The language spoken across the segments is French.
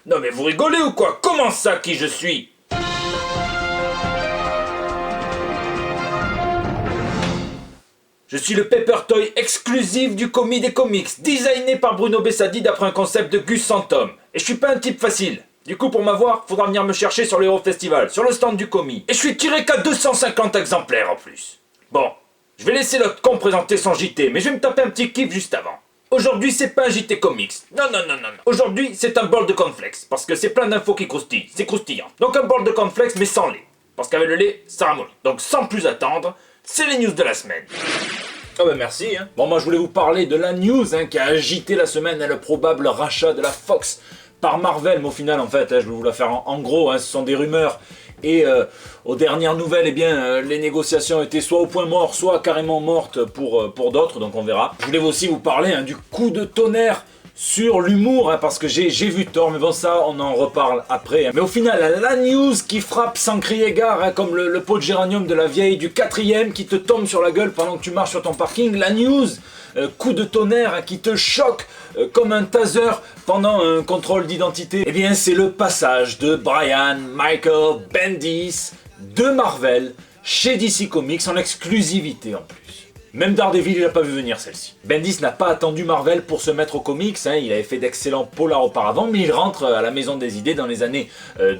Non mais vous rigolez ou quoi? Comment ça, qui je suis? Je suis le Paper Toy exclusif du Comi des comics, designé par Bruno Bessadi d'après un concept de Gus Santom. Et je suis pas un type facile. Du coup, pour m'avoir, faudra venir me chercher sur l'Euro Festival, sur le stand du Comi. Et je suis tiré qu'à 250 exemplaires en plus. Bon, je vais laisser l'autre con présenter son JT, mais je vais me taper un petit kiff juste avant. Aujourd'hui, c'est pas un JT comics. Non. Aujourd'hui, c'est un bol de cornflakes, parce que c'est plein d'infos qui croustillent. C'est croustillant. Donc un bol de cornflakes, mais sans lait. Parce qu'avec le lait, ça ramollit. Donc sans plus attendre, c'est les news de la semaine. Ah bah merci. Bon, moi je voulais vous parler de la news qui a agité la semaine, le probable rachat de la Fox par Marvel. Mais au final, en fait, je vais vous la faire en gros, ce sont des rumeurs. Et aux dernières nouvelles, eh bien, les négociations étaient soit au point mort, soit carrément mortes pour d'autres, donc on verra. Je voulais aussi vous parler du coup de tonnerre sur l'humour, parce que j'ai vu Thor, mais bon ça, on en reparle après. Mais au final, la news qui frappe sans crier gare, comme le pot de géranium de la vieille du 4ème qui te tombe sur la gueule pendant que tu marches sur ton parking, la news, coup de tonnerre qui te choque comme un taser pendant un contrôle d'identité, eh bien c'est le passage de Brian Michael Bendis de Marvel chez DC Comics en exclusivité en plus. Même Daredevil, il n'a pas vu venir celle-ci. Bendis n'a pas attendu Marvel pour se mettre aux comics, il avait fait d'excellents polars auparavant, mais il rentre à la Maison des Idées dans les années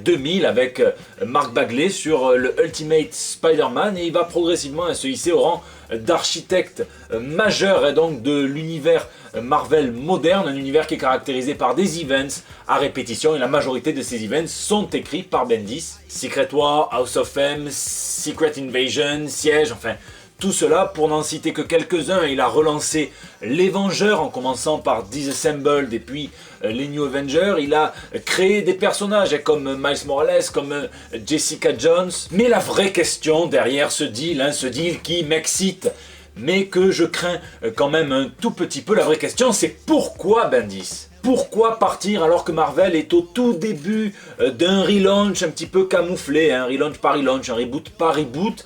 2000 avec Mark Bagley sur le Ultimate Spider-Man, et il va progressivement se hisser au rang d'architecte majeur donc de l'univers Marvel moderne, un univers qui est caractérisé par des events à répétition, et la majorité de ces events sont écrits par Bendis. Secret War, House of M, Secret Invasion, Siege, enfin... tout cela, pour n'en citer que quelques-uns, il a relancé les Vengeurs en commençant par Disassembled et puis les New Avengers. Il a créé des personnages comme Miles Morales, comme Jessica Jones. Mais la vraie question derrière ce deal qui m'excite, mais que je crains quand même un tout petit peu, la vraie question c'est pourquoi Bendis ? Pourquoi partir alors que Marvel est au tout début d'un relaunch un petit peu camouflé, un relaunch par relaunch, un reboot par reboot,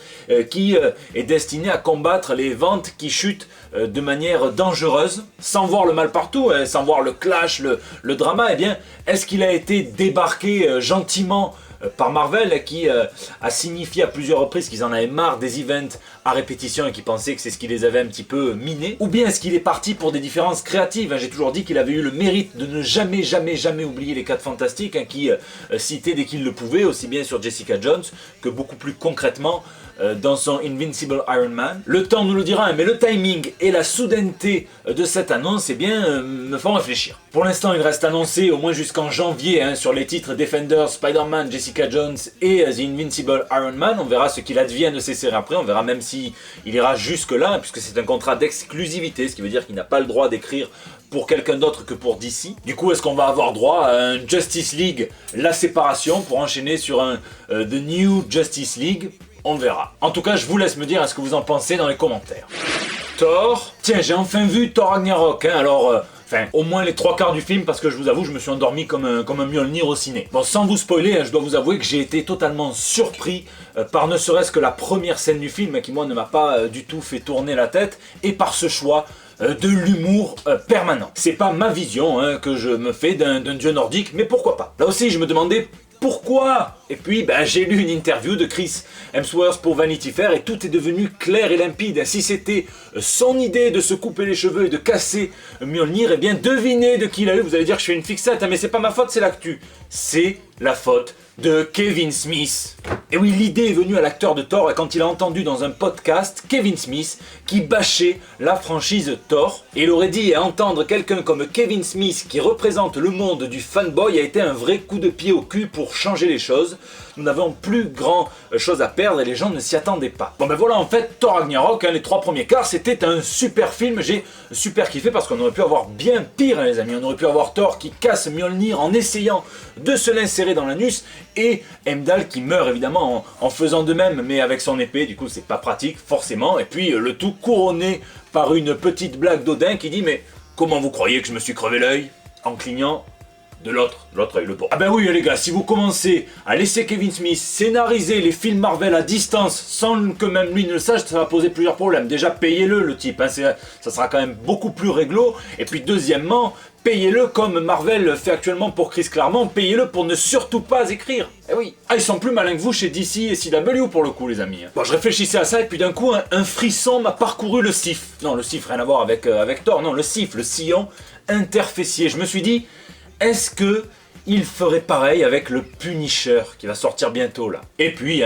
qui est destiné à combattre les ventes qui chutent de manière dangereuse, sans voir le mal partout, sans voir le clash, le drama. Eh bien, est-ce qu'il a été débarqué gentiment par Marvel, qui a signifié à plusieurs reprises qu'ils en avaient marre des events à répétition et qui pensaient que c'est ce qui les avait un petit peu minés? Ou bien est-ce qu'il est parti pour des différences créatives? J'ai toujours dit qu'il avait eu le mérite de ne jamais oublier les 4 Fantastiques, qui citaient dès qu'il le pouvait, aussi bien sur Jessica Jones que beaucoup plus concrètement dans son Invincible Iron Man. Le temps nous le dira, mais le timing et la soudaineté de cette annonce me font réfléchir. Pour l'instant, il reste annoncé au moins jusqu'en janvier sur les titres Defenders, Spider-Man, Jessica Jones et The Invincible Iron Man. On verra ce qu'il advienne de ces séries après, on verra même si il ira jusque là, puisque c'est un contrat d'exclusivité, ce qui veut dire qu'il n'a pas le droit d'écrire pour quelqu'un d'autre que pour DC. Du coup, est-ce qu'on va avoir droit à un Justice League, la séparation, pour enchaîner sur un The New Justice League? On verra. En tout cas, je vous laisse me dire ce que vous en pensez dans les commentaires. Thor. Tiens, j'ai enfin vu Thor Ragnarok, alors... au moins les 3/4 du film, parce que je vous avoue, je me suis endormi comme un Mjolnir au ciné. Bon, sans vous spoiler, je dois vous avouer que j'ai été totalement surpris par ne serait-ce que la première scène du film, qui moi ne m'a pas du tout fait tourner la tête, et par ce choix de l'humour permanent. C'est pas ma vision que je me fais d'un dieu nordique, mais pourquoi pas. Là aussi, je me demandais pourquoi. Et puis, j'ai lu une interview de Chris Hemsworth pour Vanity Fair et tout est devenu clair et limpide. Si c'était son idée de se couper les cheveux et de casser Mjolnir, eh bien devinez de qui il a eu. Vous allez dire que je fais une fixette, mais c'est pas ma faute, c'est l'actu. C'est la faute de Kevin Smith. Et oui, l'idée est venue à l'acteur de Thor quand il a entendu dans un podcast Kevin Smith qui bâchait la franchise Thor. Et il aurait dit à entendre quelqu'un comme Kevin Smith qui représente le monde du fanboy a été un vrai coup de pied au cul pour changer les choses. Nous n'avons plus grand chose à perdre et les gens ne s'y attendaient pas. Bon voilà, en fait, Thor Ragnarok, les 3 premiers quarts, c'était un super film. J'ai super kiffé parce qu'on aurait pu avoir bien pire, les amis. On aurait pu avoir Thor qui casse Mjolnir en essayant de se l'insérer dans l'anus et Heimdall qui meurt évidemment en faisant de même, mais avec son épée. Du coup, c'est pas pratique, forcément. Et puis, le tout couronné par une petite blague d'Odin qui dit « Mais comment vous croyez que je me suis crevé l'œil ?» en clignant de l'autre œil, le pauvre. Ah ben oui les gars, si vous commencez à laisser Kevin Smith scénariser les films Marvel à distance sans que même lui ne le sache, ça va poser plusieurs problèmes. Déjà, payez-le type, ça sera quand même beaucoup plus réglo. Et puis deuxièmement, Payez-le comme Marvel fait actuellement pour Chris Claremont, payez-le pour ne surtout pas écrire. Eh oui. Ah, ils sont plus malins que vous chez DC et CW pour le coup, les amis. Bon, je réfléchissais à ça et puis d'un coup, un frisson m'a parcouru le sif. Non, le sif, rien à voir avec Thor, non, le sif, le sillon interfessier. Je me suis dit, est-ce que il ferait pareil avec le Punisher qui va sortir bientôt là. Et puis,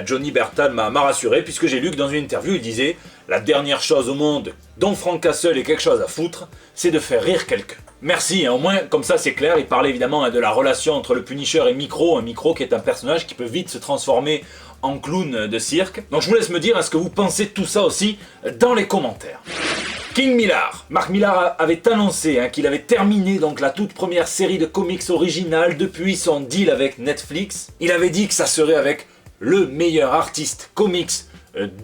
Johnny Bertal m'a rassuré puisque j'ai lu que dans une interview il disait la dernière chose au monde dont Frank Castle ait quelque chose à foutre, c'est de faire rire quelqu'un. Merci, au moins comme ça c'est clair. Il parlait évidemment de la relation entre le Punisher et Micro, un Micro qui est un personnage qui peut vite se transformer en clown de cirque. Donc je vous laisse me dire ce que vous pensez de tout ça aussi dans les commentaires. King Millar. Mark Millar avait annoncé qu'il avait terminé donc la toute première série de comics originale depuis son deal avec Netflix. Il avait dit que ça serait avec le meilleur artiste comics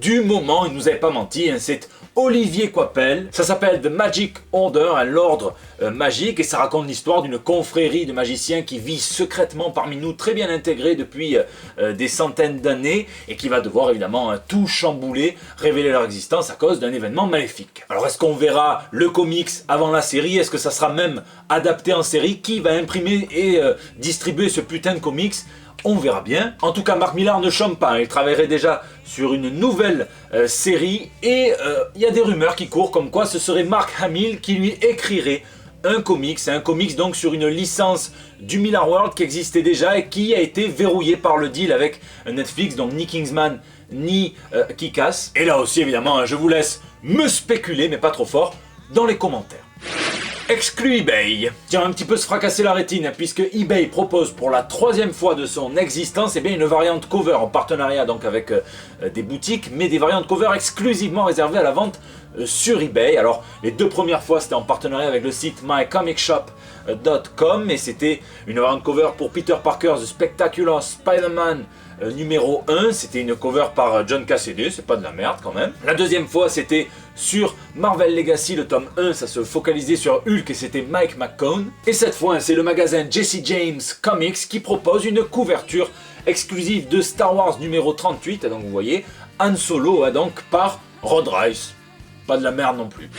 du moment, il nous avait pas menti, c'est Olivier Coipel. Ça s'appelle The Magic Order, l'ordre magique, et ça raconte l'histoire d'une confrérie de magiciens qui vit secrètement parmi nous, très bien intégrés depuis des centaines d'années, et qui va devoir évidemment tout chambouler, révéler leur existence à cause d'un événement maléfique. Alors est-ce qu'on verra le comics avant la série? Est-ce que ça sera même adapté en série? Qui va imprimer et distribuer ce putain de comics? On verra bien. En tout cas, Mark Millar ne chôme pas. Il travaillerait déjà sur une nouvelle série. Et il y a des rumeurs qui courent comme quoi ce serait Mark Hamill qui lui écrirait un comics. C'est un comics donc sur une licence du Millar World qui existait déjà et qui a été verrouillée par le deal avec Netflix. Donc ni Kingsman ni Kick-Ass. Et là aussi évidemment, je vous laisse me spéculer, mais pas trop fort, dans les commentaires. Exclu eBay. Tiens, un petit peu se fracasser la rétine, puisque eBay propose pour la 3e fois de son existence une variante cover en partenariat donc avec des boutiques, mais des variantes cover exclusivement réservées à la vente sur eBay. Alors, les 2 premières fois, c'était en partenariat avec le site mycomicshop.com, et c'était une variante cover pour Peter Parker The Spectacular Spider-Man numéro 1, c'était une cover par John Cassaday, c'est pas de la merde quand même. La 2e fois c'était sur Marvel Legacy, le tome 1, ça se focalisait sur Hulk et c'était Mike McKone. Et cette fois c'est le magasin Jesse James Comics qui propose une couverture exclusive de Star Wars numéro 38, donc vous voyez, Han Solo donc par Rod Reiss. Pas de la merde non plus.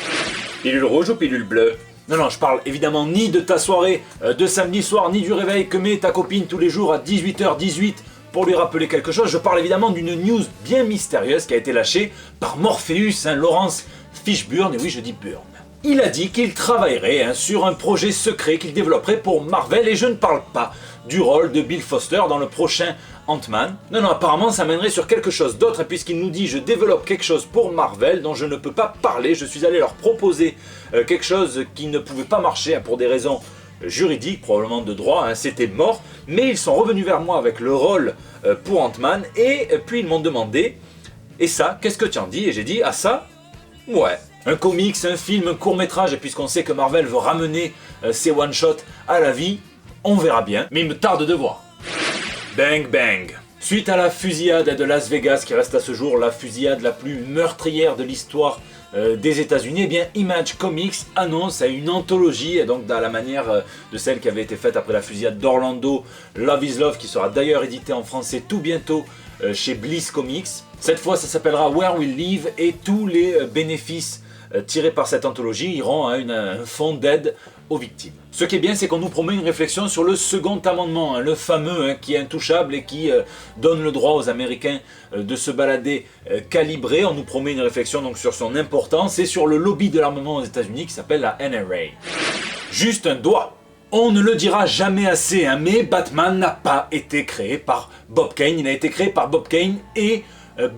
Pilule rouge ou pilule bleue? Non, je parle évidemment ni de ta soirée de samedi soir, ni du réveil que met ta copine tous les jours à 18h18 pour lui rappeler quelque chose. Je parle évidemment d'une news bien mystérieuse qui a été lâchée par Morpheus, Lawrence Fishburne, et oui je dis Burn. Il a dit qu'il travaillerait sur un projet secret qu'il développerait pour Marvel, et je ne parle pas du rôle de Bill Foster dans le prochain Ant-Man. Non, apparemment ça mènerait sur quelque chose d'autre, puisqu'il nous dit je développe quelque chose pour Marvel dont je ne peux pas parler. Je suis allé leur proposer quelque chose qui ne pouvait pas marcher pour des raisons juridiques, probablement de droit, c'était mort, mais ils sont revenus vers moi avec le rôle pour Ant-Man, et puis ils m'ont demandé et ça, qu'est-ce que tu en dis? Et j'ai dit, ah ça? Ouais. Un comics, un film, un court-métrage, et puisqu'on sait que Marvel veut ramener ses one-shots à la vie, on verra bien, mais il me tarde de voir. Bang bang. Suite à la fusillade de Las Vegas, qui reste à ce jour la fusillade la plus meurtrière de l'histoire des États-Unis, Image Comics annonce une anthologie, donc dans la manière de celle qui avait été faite après la fusillade d'Orlando, Love is Love, qui sera d'ailleurs édité en français tout bientôt chez Bliss Comics. Cette fois ça s'appellera Where We Live, et tous les bénéfices tirés par cette anthologie iront à un fonds d'aide aux victimes. Ce qui est bien, c'est qu'on nous promet une réflexion sur le second amendement, le fameux qui est intouchable et qui donne le droit aux Américains de se balader calibrés. On nous promet une réflexion donc sur son importance et sur le lobby de l'armement aux États-Unis qui s'appelle la NRA. Juste un doigt. On ne le dira jamais assez, mais Batman n'a pas été créé par Bob Kane, il a été créé par Bob Kane et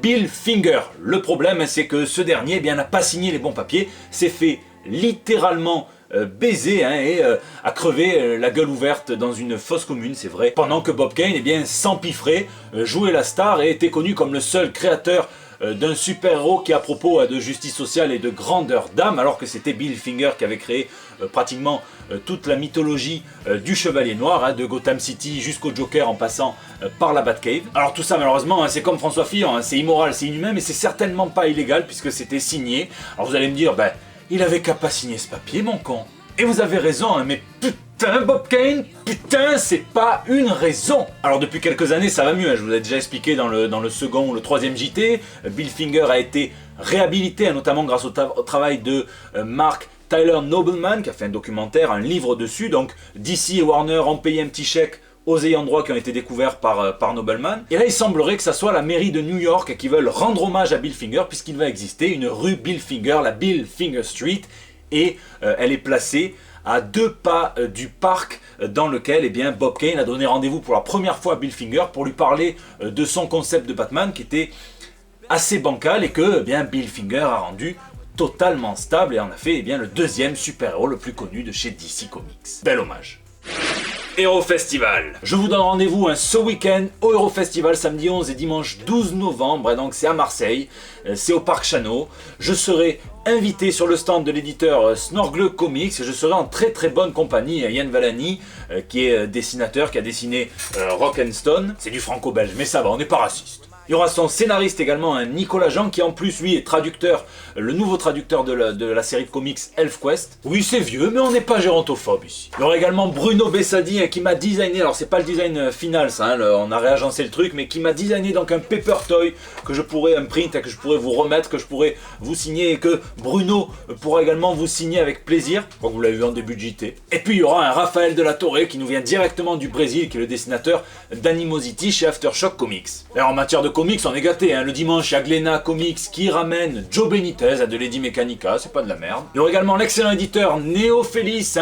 Bill Finger. Le problème, c'est que ce dernier n'a pas signé les bons papiers, s'est fait littéralement baiser et a crevé la gueule ouverte dans une fosse commune, c'est vrai, pendant que Bob Kane s'empiffrait, jouait la star et était connu comme le seul créateur d'un super-héros qui à propos de justice sociale et de grandeur d'âme, alors que c'était Bill Finger qui avait créé pratiquement toute la mythologie du Chevalier Noir, de Gotham City jusqu'au Joker en passant par la Batcave. Alors tout ça malheureusement c'est comme François Fillon, c'est immoral, c'est inhumain, mais c'est certainement pas illégal puisque c'était signé. Alors vous allez me dire, il avait qu'à pas signer ce papier mon con. Et vous avez raison, mais putain Bob Kane, putain c'est pas une raison. Alors depuis quelques années ça va mieux, je vous ai déjà expliqué dans le second ou le troisième JT, Bill Finger a été réhabilité, notamment grâce au travail de Mark Tyler Nobleman qui a fait un documentaire, un livre dessus. Donc DC et Warner ont payé un petit chèque aux ayants droit qui ont été découverts par Nobleman. Et là, il semblerait que ça soit la mairie de New York qui veulent rendre hommage à Bill Finger, puisqu'il va exister une rue Bill Finger, la Bill Finger Street, et elle est placée à 2 pas du parc dans lequel Bob Kane a donné rendez-vous pour la première fois à Bill Finger pour lui parler de son concept de Batman qui était assez bancal et que Bill Finger a rendu totalement stable et en a fait le deuxième super-héros le plus connu de chez DC Comics. Bel hommage. Hero Festival. Je vous donne rendez-vous ce week-end au Hero Festival, samedi 11 et dimanche 12 novembre, et donc c'est à Marseille, c'est au Parc Chano. Je serai invité sur le stand de l'éditeur Snorgle Comics, et je serai en très très bonne compagnie. Yann Vallani, qui est dessinateur, qui a dessiné Rock'n'Stone, c'est du franco-belge, mais ça va, on n'est pas raciste. Il y aura son scénariste également, Nicolas Jean, qui en plus lui est traducteur, le nouveau traducteur de la série de comics ElfQuest. Oui, c'est vieux, mais on n'est pas gérontophobe ici. Il y aura également Bruno Bessadi qui m'a designé, alors c'est pas le design final ça, on a réagencé le truc, mais qui m'a designé donc un paper toy que je pourrais imprint, que je pourrais vous remettre, que je pourrais vous signer et que Bruno pourra également vous signer avec plaisir, comme vous l'avez vu en début de JT. Et puis il y aura un Raphaël de la Torre qui nous vient directement du Brésil, qui est le dessinateur d'Animosity chez Aftershock Comics. Alors en matière de comics, on est gâté, le dimanche, il y a Glénat Comics qui ramène Joe Benitez à de Lady Mechanica, c'est pas de la merde. Il y aura également l'excellent éditeur Néo Félix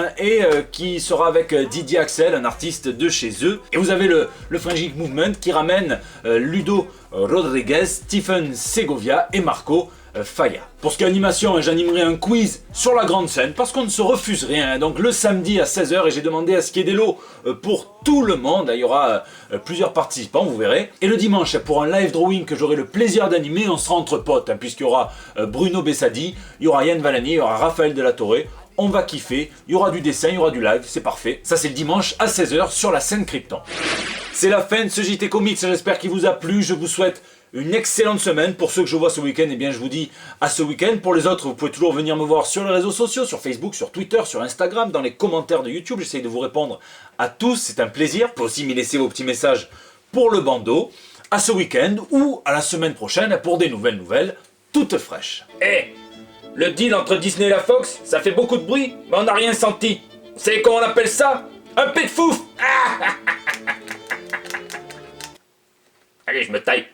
qui sera avec Didier Axel, un artiste de chez eux. Et vous avez le French Geek Movement qui ramène Ludo Rodriguez, Stephen Segovia et Marco Faya. Pour ce qui est animation, j'animerai un quiz sur la grande scène parce qu'on ne se refuse rien. Donc le samedi à 16h, et j'ai demandé à ce qu'il y ait des lots pour tout le monde. Il y aura plusieurs participants, vous verrez. Et le dimanche, pour un live drawing que j'aurai le plaisir d'animer, on sera entre potes, puisqu'il y aura Bruno Bessadi, il y aura Yann Vallani, il y aura Raphaël de la Torre. On va kiffer, il y aura du dessin, il y aura du live, c'est parfait. Ça c'est le dimanche à 16h sur la scène Krypton. C'est la fin de ce JT Comics, j'espère qu'il vous a plu, je vous souhaite une excellente semaine. Pour ceux que je vois ce week-end, je vous dis à ce week-end. Pour les autres, vous pouvez toujours venir me voir sur les réseaux sociaux, sur Facebook, sur Twitter, sur Instagram, dans les commentaires de YouTube. J'essaye de vous répondre à tous, c'est un plaisir. Vous pouvez aussi m'y laisser vos petits messages pour le bandeau. À ce week-end ou à la semaine prochaine pour des nouvelles toutes fraîches. Le deal entre Disney et la Fox, ça fait beaucoup de bruit, mais on n'a rien senti. Vous savez comment on appelle ça? Un pet de fouf. Allez, je me taille.